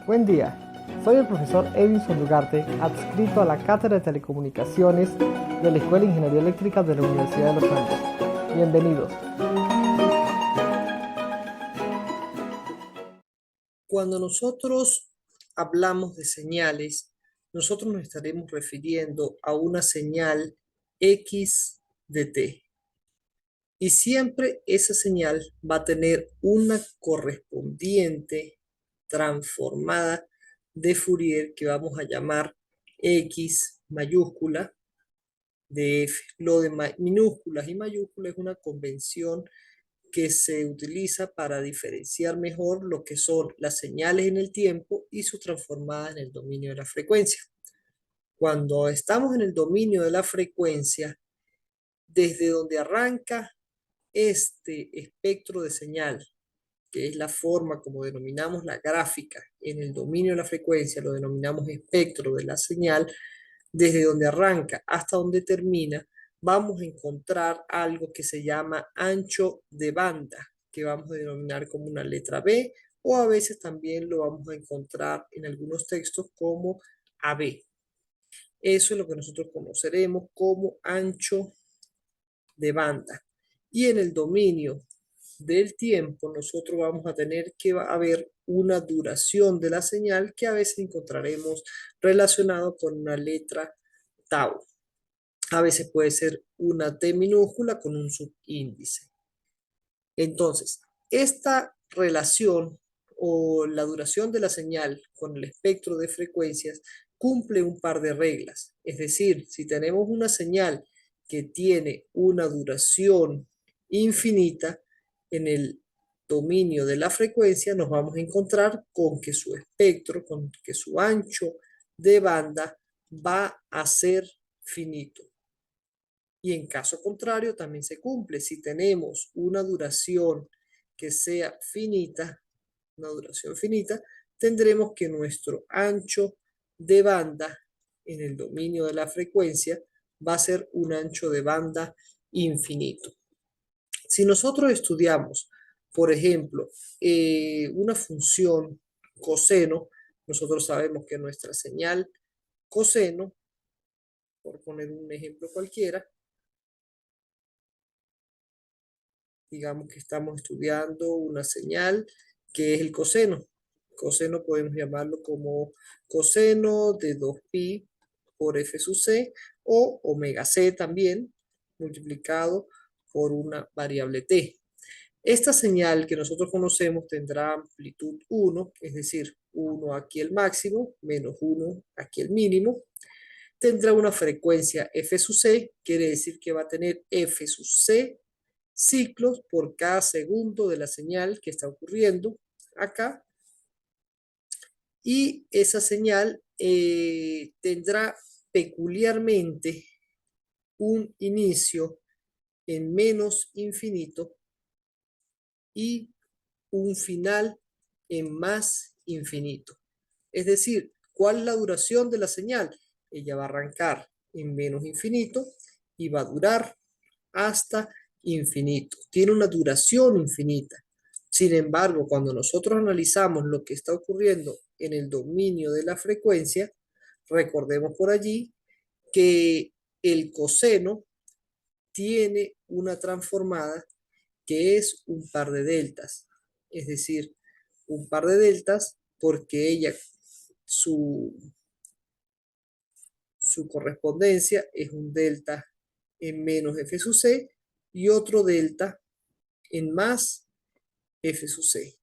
Buen día, soy el profesor Edinson Ugarte, adscrito a la Cátedra de Telecomunicaciones de la Escuela de Ingeniería Eléctrica de la Universidad de los Andes. Bienvenidos. Cuando nosotros hablamos de señales, nosotros nos estaremos refiriendo a una señal X de t. Y siempre esa señal va a tener una correspondiente transformada de Fourier que vamos a llamar X mayúscula de F. Lo de minúsculas y mayúsculas es una convención que se utiliza para diferenciar mejor lo que son las señales en el tiempo y su transformada en el dominio de la frecuencia. Cuando estamos en el dominio de la frecuencia, desde donde arranca este espectro de señal, que es la forma como denominamos la gráfica en el dominio de la frecuencia, lo denominamos espectro de la señal, desde donde arranca hasta donde termina, vamos a encontrar algo que se llama ancho de banda, que vamos a denominar como una letra B, o a veces también lo vamos a encontrar en algunos textos como AB. Eso es lo que nosotros conoceremos como ancho de banda. Y en el dominio del tiempo, nosotros vamos a tener que haber una duración de la señal que a veces encontraremos relacionado con una letra tau. A veces puede ser una T minúscula con un subíndice. Entonces, esta relación o la duración de la señal con el espectro de frecuencias cumple un par de reglas. Es decir, si tenemos una señal que tiene una duración infinita en el dominio de la frecuencia, nos vamos a encontrar con que su espectro, con que su ancho de banda va a ser finito. Y en caso contrario también se cumple. Si tenemos una duración que sea finita, una duración finita, tendremos que nuestro ancho de banda en el dominio de la frecuencia va a ser un ancho de banda infinito. Si nosotros estudiamos, por ejemplo, una función coseno, nosotros sabemos que nuestra señal coseno, por poner un ejemplo cualquiera, digamos que estamos estudiando una señal que es el coseno. Coseno podemos llamarlo como coseno de 2pi por f sub c o omega c también multiplicado por una variable t. Esta señal que nosotros conocemos tendrá amplitud 1, es decir, 1 aquí el máximo, menos 1 aquí el mínimo. Tendrá una frecuencia f sub c, quiere decir que va a tener f sub c ciclos por cada segundo de la señal que está ocurriendo acá. Y esa señal tendrá peculiarmente un inicio en menos infinito y un final en más infinito. Es decir, ¿cuál es la duración de la señal? Ella va a arrancar en menos infinito y va a durar hasta infinito. Tiene una duración infinita. Sin embargo, cuando nosotros analizamos lo que está ocurriendo en el dominio de la frecuencia, recordemos por allí que el coseno tiene una transformada que es un par de deltas. Es decir, un par de deltas porque ella, su correspondencia es un delta en menos f sub c y otro delta en más f sub c.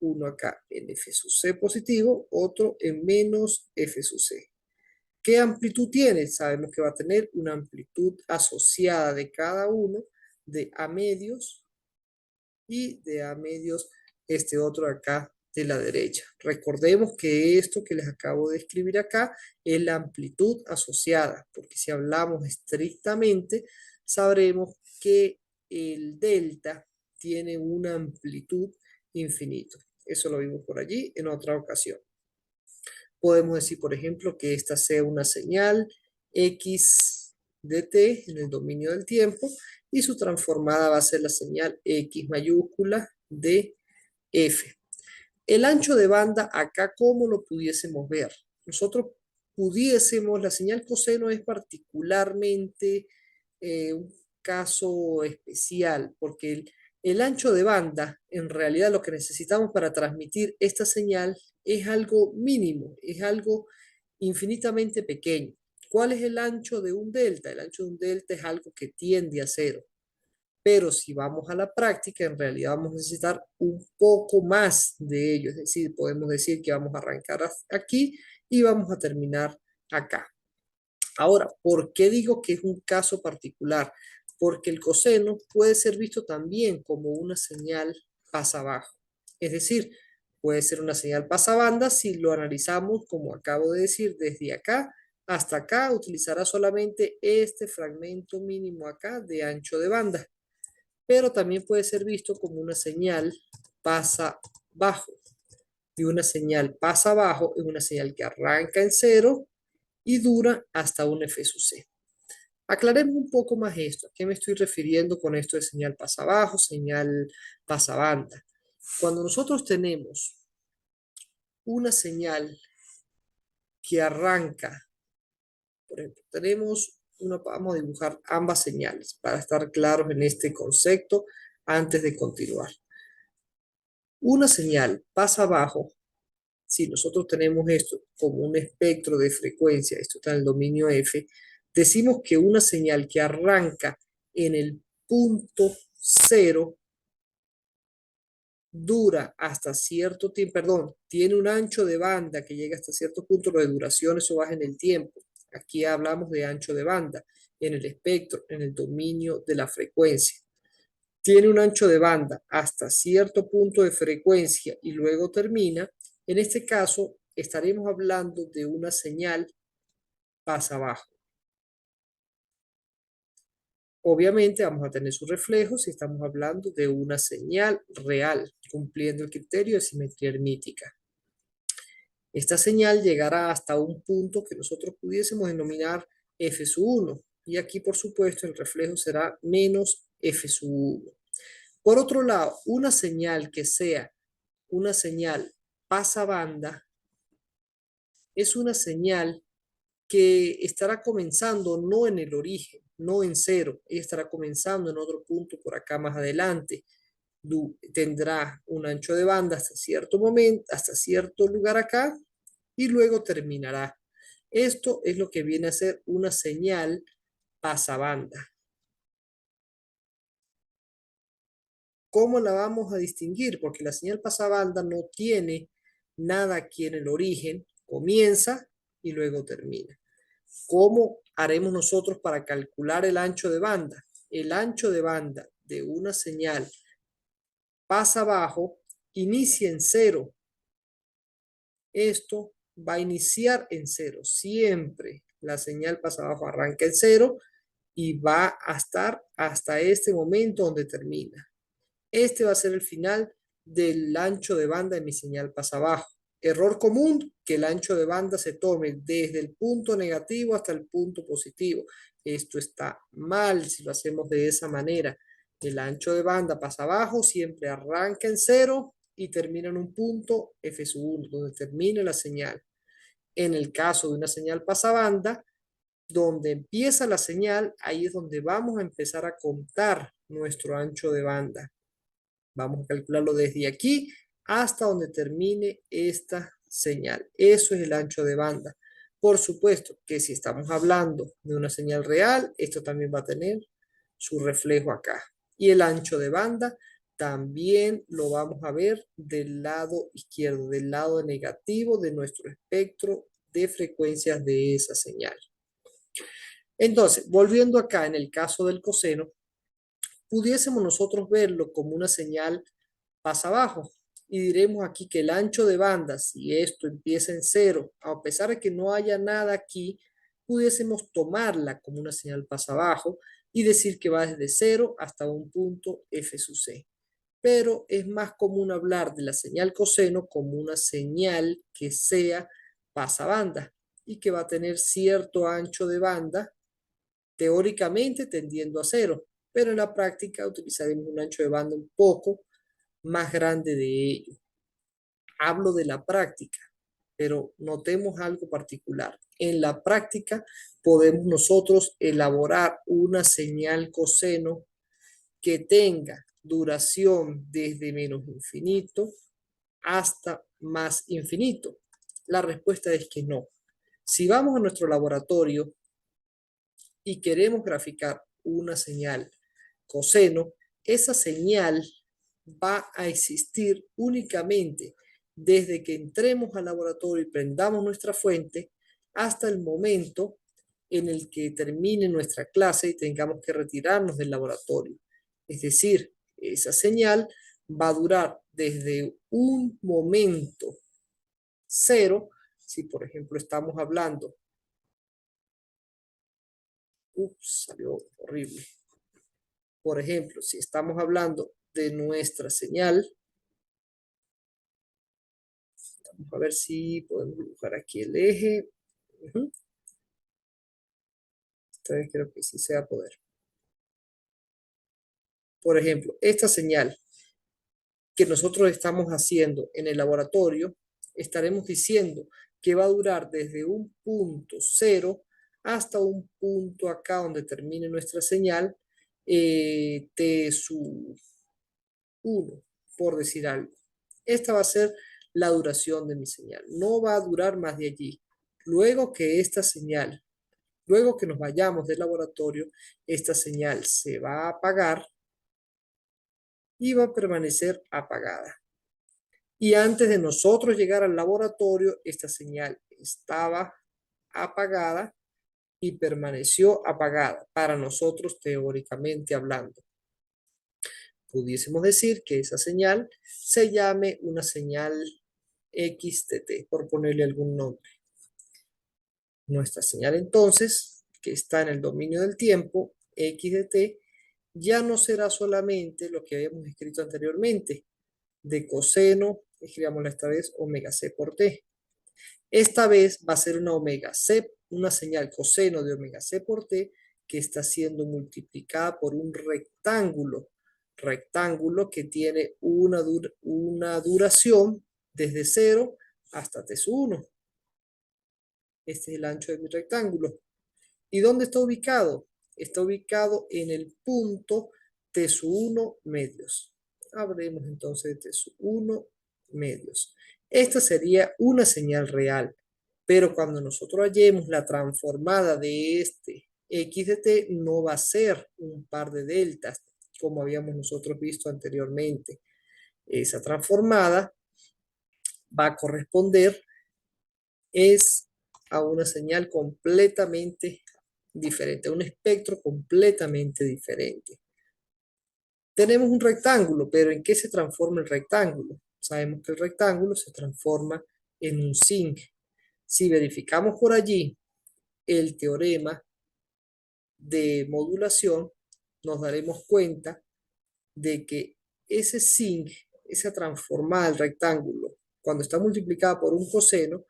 Uno acá en f sub c positivo, otro en menos f sub c. ¿Qué amplitud tiene? Sabemos que va a tener una amplitud asociada de cada uno de a medios y de a medios este otro acá de la derecha. Recordemos que esto que les acabo de escribir acá es la amplitud asociada, porque si hablamos estrictamente, sabremos que el delta tiene una amplitud infinita. Eso lo vimos por allí en otra ocasión. Podemos decir, por ejemplo, que esta sea una señal x de t en el dominio del tiempo y su transformada va a ser la señal x mayúscula de f. El ancho de banda acá, ¿cómo lo pudiésemos ver? Nosotros pudiésemos, la señal coseno es particularmente un caso especial, porque el ancho de banda, en realidad lo que necesitamos para transmitir esta señal es algo mínimo, es algo infinitamente pequeño. ¿Cuál es el ancho de un delta? El ancho de un delta es algo que tiende a cero. Pero si vamos a la práctica, en realidad vamos a necesitar un poco más de ello. Es decir, podemos decir que vamos a arrancar aquí y vamos a terminar acá. Ahora, ¿por qué digo que es un caso particular? Porque el coseno puede ser visto también como una señal pasa-abajo. Es decir, puede ser una señal pasabanda si lo analizamos, como acabo de decir, desde acá hasta acá, utilizará solamente este fragmento mínimo acá de ancho de banda. Pero también puede ser visto como una señal pasa-bajo. Y una señal pasa-abajo es una señal que arranca en cero y dura hasta un F sub C. Aclaremos un poco más esto. ¿A qué me estoy refiriendo con esto de señal pasa abajo, señal pasa banda? Cuando nosotros tenemos una señal que arranca, por ejemplo, vamos a dibujar ambas señales para estar claros en este concepto antes de continuar. Una señal pasa abajo, si nosotros tenemos esto como un espectro de frecuencia, esto está en el dominio F, decimos que una señal que arranca en el punto cero dura hasta cierto tiempo, perdón, tiene un ancho de banda que llega hasta cierto punto de duración, eso baja en el tiempo. Aquí hablamos de ancho de banda en el espectro, en el dominio de la frecuencia. Tiene un ancho de banda hasta cierto punto de frecuencia y luego termina. En este caso, estaremos hablando de una señal pasa abajo. Obviamente vamos a tener su reflejo si estamos hablando de una señal real, cumpliendo el criterio de simetría hermítica. Esta señal llegará hasta un punto que nosotros pudiésemos denominar F sub 1. Y aquí, por supuesto, el reflejo será menos F sub 1. Por otro lado, una señal que sea una señal pasabanda es una señal que estará comenzando no en el origen, no en cero, ella estará comenzando en otro punto por acá más adelante. Tendrá un ancho de banda hasta cierto momento, hasta cierto lugar acá, y luego terminará. Esto es lo que viene a ser una señal pasabanda. ¿Cómo la vamos a distinguir? Porque la señal pasabanda no tiene nada aquí en el origen, comienza y luego termina. ¿Cómo haremos nosotros para calcular el ancho de banda? El ancho de banda de una señal pasa abajo, inicia en cero. Esto va a iniciar en cero. Siempre la señal pasa abajo arranca en cero y va a estar hasta este momento donde termina. Este va a ser el final del ancho de banda de mi señal pasa abajo. Error común, que el ancho de banda se tome desde el punto negativo hasta el punto positivo. Esto está mal si lo hacemos de esa manera. El ancho de banda pasa abajo, siempre arranca en cero y termina en un punto F sub 1, donde termina la señal. En el caso de una señal pasabanda, donde empieza la señal, ahí es donde vamos a empezar a contar nuestro ancho de banda. Vamos a calcularlo desde aquí hasta donde termine esta señal. Eso es el ancho de banda. Por supuesto que si estamos hablando de una señal real, esto también va a tener su reflejo acá. Y el ancho de banda también lo vamos a ver del lado izquierdo, del lado negativo de nuestro espectro de frecuencias de esa señal. Entonces, volviendo acá en el caso del coseno, pudiésemos nosotros verlo como una señal pasa abajo y diremos aquí que el ancho de banda, si esto empieza en cero, a pesar de que no haya nada aquí, pudiésemos tomarla como una señal pasa abajo y decir que va desde cero hasta un punto F sub C. Pero es más común hablar de la señal coseno como una señal que sea pasabanda y que va a tener cierto ancho de banda, teóricamente tendiendo a cero, pero en la práctica utilizaremos un ancho de banda un poco más grande de ello. Hablo de la práctica, pero notemos algo particular. En la práctica podemos nosotros elaborar una señal coseno que tenga duración desde menos infinito hasta más infinito. La respuesta es que no. Si vamos a nuestro laboratorio y queremos graficar una señal coseno, esa señal va a existir únicamente desde que entremos al laboratorio y prendamos nuestra fuente hasta el momento en el que termine nuestra clase y tengamos que retirarnos del laboratorio. Es decir, esa señal va a durar desde un momento cero, si por ejemplo estamos hablando, salió horrible. Por ejemplo, si estamos hablando de nuestra señal, vamos a ver si podemos dibujar aquí el eje. Esta vez creo que sí se va a poder. Por ejemplo, esta señal que nosotros estamos haciendo en el laboratorio, estaremos diciendo que va a durar desde un punto cero hasta un punto acá donde termine nuestra señal, t sub 1, por decir algo. Esta va a ser la duración de mi señal. No va a durar más de allí. Luego que esta señal, luego que nos vayamos del laboratorio, esta señal se va a apagar y va a permanecer apagada. Y antes de nosotros llegar al laboratorio, esta señal estaba apagada y permaneció apagada para nosotros teóricamente hablando. Pudiésemos decir que esa señal se llame una señal X de t, por ponerle algún nombre. Nuestra señal entonces, que está en el dominio del tiempo, X de t, ya no será solamente lo que habíamos escrito anteriormente, de coseno, escribámosla esta vez, omega c por t. Esta vez va a ser una omega c, una señal coseno de omega c por t, que está siendo multiplicada por un rectángulo que tiene una duración desde 0 hasta t sub 1. Este es el ancho de mi rectángulo. ¿Y dónde está ubicado? Está ubicado en el punto t sub 1 medios. Hablemos entonces de t sub 1 medios. Esta sería una señal real, pero cuando nosotros hallemos la transformada de este x de t, no va a ser un par de deltas, como habíamos nosotros visto anteriormente. Esa transformada va a corresponder a una señal completamente diferente, a un espectro completamente diferente. Tenemos un rectángulo, pero ¿en qué se transforma el rectángulo? Sabemos que el rectángulo se transforma en un zinc. Si verificamos por allí el teorema de modulación, nos daremos cuenta de que ese zinc, esa transformada del rectángulo, cuando está multiplicada por un coseno,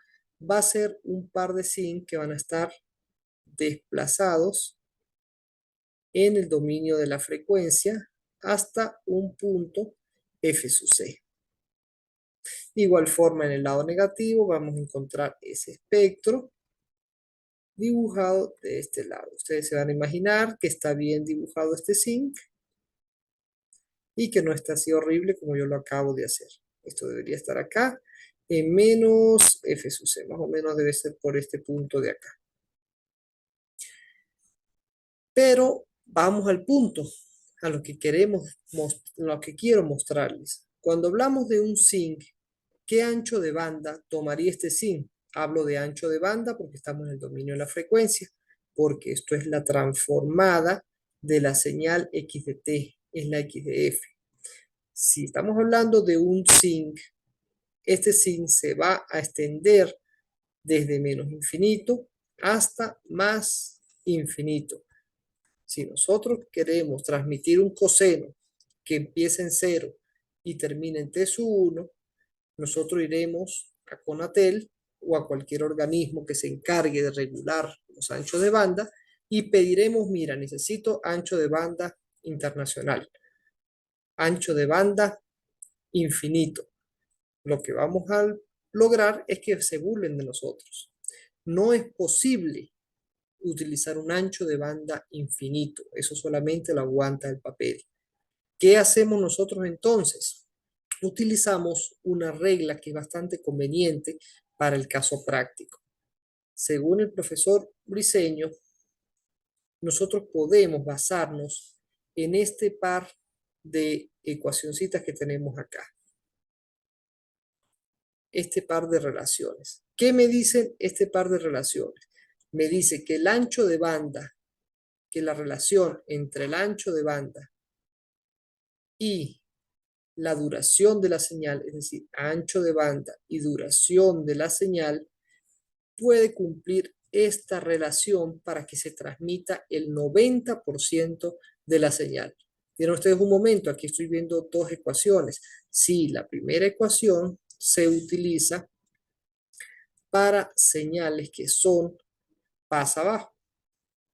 va a ser un par de zinc que van a estar desplazados en el dominio de la frecuencia hasta un punto f sub c. De igual forma, en el lado negativo vamos a encontrar ese espectro dibujado de este lado. Ustedes se van a imaginar que está bien dibujado este zinc y que no está así horrible como yo lo acabo de hacer. Esto debería estar acá en menos f sub c, más o menos debe ser por este punto de acá. Pero vamos al punto, a lo que quiero mostrarles. Cuando hablamos de un zinc, ¿qué ancho de banda tomaría este zinc? Hablo de ancho de banda porque estamos en el dominio de la frecuencia, porque esto es la transformada de la señal x de t, es la x de f. Si estamos hablando de un zinc, este zinc se va a extender desde menos infinito hasta más infinito. Si nosotros queremos transmitir un coseno que empiece en 0 y termine en t sub 1, nosotros iremos a Conatel o a cualquier organismo que se encargue de regular los anchos de banda y pediremos, mira, necesito ancho de banda internacional, ancho de banda infinito. lo que vamos a lograr es que se burlen de nosotros. No es posible utilizar un ancho de banda infinito. Eso solamente lo aguanta el papel. ¿Qué hacemos nosotros entonces? Utilizamos una regla que es bastante conveniente para el caso práctico. Según el profesor Briceño, nosotros podemos basarnos en este par de ecuacioncitas que tenemos acá. Este par de relaciones. ¿Qué me dicen este par de relaciones? Me dice que el ancho de banda, que la relación entre el ancho de banda y la duración de la señal, es decir, ancho de banda y duración de la señal, puede cumplir esta relación para que se transmita el 90% de la señal. Tienen ustedes un momento, aquí estoy viendo dos ecuaciones. Sí, la primera ecuación se utiliza para señales que son pasa abajo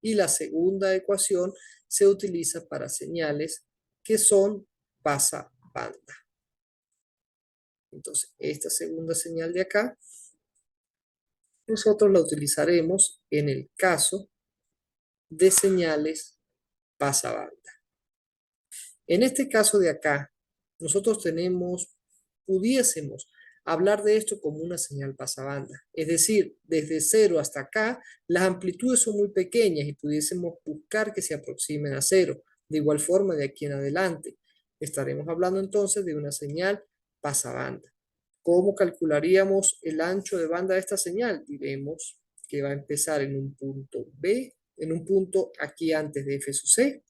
y la segunda ecuación se utiliza para señales que son pasa banda. Entonces, esta segunda señal de acá, nosotros la utilizaremos en el caso de señales pasa banda. En este caso de acá, nosotros pudiésemos hablar de esto como una señal pasabanda. Es decir, desde 0 hasta acá, las amplitudes son muy pequeñas y pudiésemos buscar que se aproximen a 0. De igual forma, de aquí en adelante, estaremos hablando entonces de una señal pasabanda. ¿Cómo calcularíamos el ancho de banda de esta señal? Diremos que va a empezar en un punto B, en un punto aquí antes de f sub c,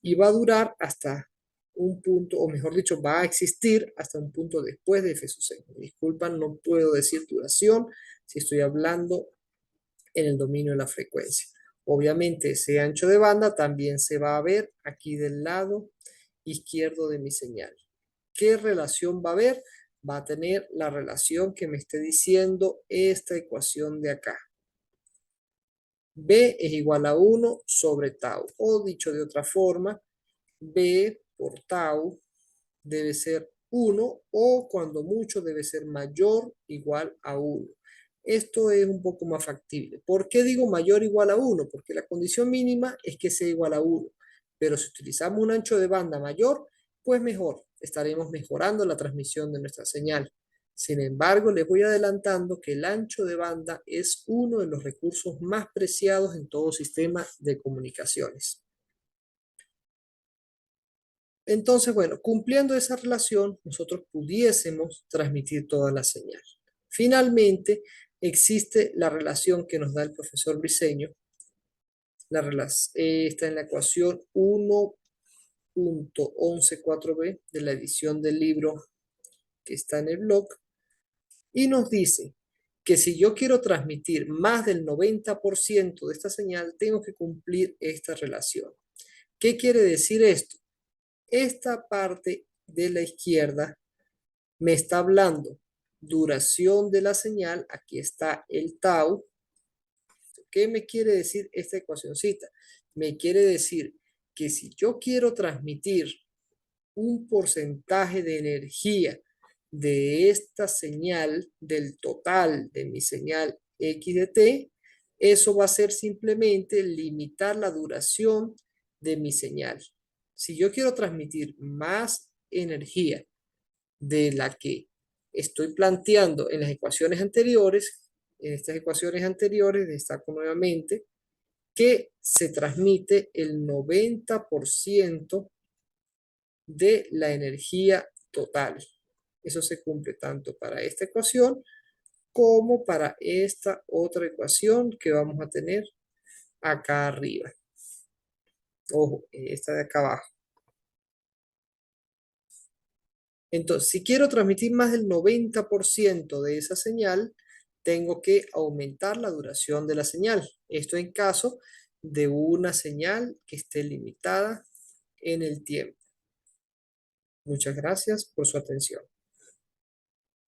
y va a durar hasta un punto, o mejor dicho, va a existir hasta un punto después de f sub c. Me disculpan, no puedo decir duración si estoy hablando en el dominio de la frecuencia. Obviamente ese ancho de banda también se va a ver aquí del lado izquierdo de mi señal. ¿Qué relación va a haber? Va a tener la relación que me esté diciendo esta ecuación de acá. B es igual a 1 sobre tau, o dicho de otra forma, B por tau debe ser 1 o cuando mucho debe ser mayor o igual a 1. Esto es un poco más factible. ¿Por qué digo mayor o igual a 1? Porque la condición mínima es que sea igual a 1. Pero si utilizamos un ancho de banda mayor, pues mejor. Estaremos mejorando la transmisión de nuestra señal. Sin embargo, les voy adelantando que el ancho de banda es uno de los recursos más preciados en todo sistema de comunicaciones. Entonces, bueno, cumpliendo esa relación, nosotros pudiésemos transmitir toda la señal. Finalmente, existe la relación que nos da el profesor Briceño. Está en la ecuación 1.114b de la edición del libro que está en el blog. Y nos dice que si yo quiero transmitir más del 90% de esta señal, tengo que cumplir esta relación. ¿Qué quiere decir esto? Esta parte de la izquierda me está hablando duración de la señal. Aquí está el tau. ¿Qué me quiere decir esta ecuacioncita? Me quiere decir que si yo quiero transmitir un porcentaje de energía de esta señal, del total de mi señal x de t, eso va a ser simplemente limitar la duración de mi señal. Si yo quiero transmitir más energía de la que estoy planteando en las ecuaciones anteriores, en estas ecuaciones anteriores destaco nuevamente que se transmite el 90% de la energía total. Eso se cumple tanto para esta ecuación como para esta otra ecuación que vamos a tener acá arriba. Ojo, esta de acá abajo. Entonces, si quiero transmitir más del 90% de esa señal, tengo que aumentar la duración de la señal. Esto en caso de una señal que esté limitada en el tiempo. Muchas gracias por su atención.